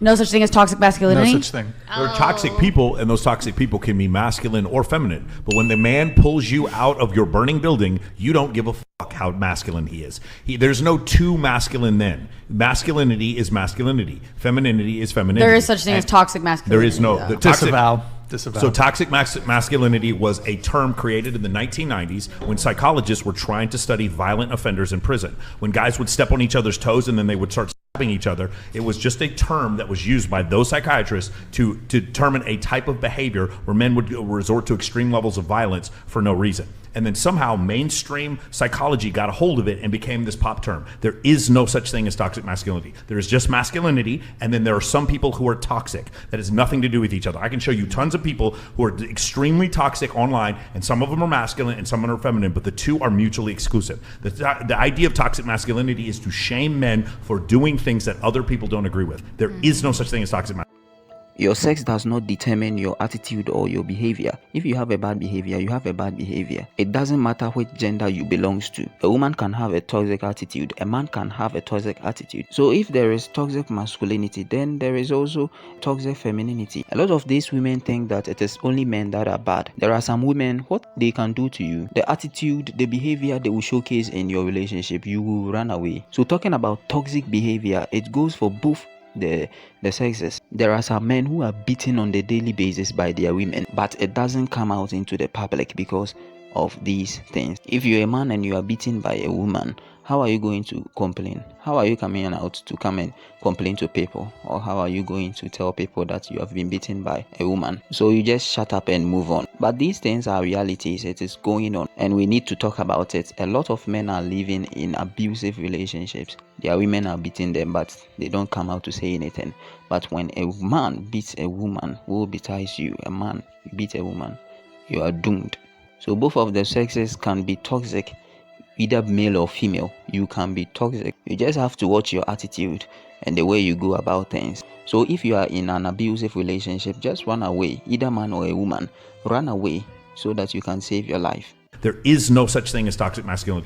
No such thing as toxic masculinity? No such thing. There are toxic people, and those toxic people can be masculine or feminine. But when the man pulls you out of your burning building, you don't give a fuck how masculine he is. There's no too masculine then. Masculinity is masculinity. Femininity is femininity. There is such thing as toxic masculinity. There is no. Though. Disavow. So toxic masculinity was a term created in the 1990s when psychologists were trying to study violent offenders in prison. When guys would step on each other's toes and then they would start stabbing each other, it was just a term that was used by those psychiatrists to determine a type of behavior where men would resort to extreme levels of violence for no reason. And then somehow mainstream psychology got a hold of it and became this pop term. There is no such thing as toxic masculinity. There is just masculinity, and then there are some people who are toxic. That has nothing to do with each other. I can show you tons of people who are extremely toxic online, and some of them are masculine and some of them are feminine, but the two are mutually exclusive. The idea of toxic masculinity is to shame men for doing things that other people don't agree with. There is no such thing as toxic masculinity. Your sex does not determine your attitude or your behavior. If you have a bad behavior, you have a bad behavior. It doesn't matter which gender you belong to. A woman can have a toxic attitude. A man can have a toxic attitude. So if there is toxic masculinity, then there is also toxic femininity. A lot of these women think that it is only men that are bad. There are some women, what they can do to you, the attitude, the behavior they will showcase in your relationship, you will run away. So talking about toxic behavior, it goes for both the sexes. There are some men who are beaten on the daily basis by their women, but it doesn't come out into the public because of these things. If you're a man and you are beaten by a woman, how are you going to complain? How are you coming out to come and complain to people? Or how are you going to tell people that you have been beaten by a woman? So you just shut up and move on. But these things are realities. It is going on and we need to talk about it. A lot of men are living in abusive relationships. Their women are beating them, but they don't come out to say anything. But when a man beats a woman, who betides you? A man beat a woman, you are doomed. So both of the sexes can be toxic, either male or female. You can be toxic. You just have to watch your attitude and the way you go about things. So if you are in an abusive relationship, just run away. Either man or a woman, run away so that you can save your life. There is no such thing as toxic masculinity.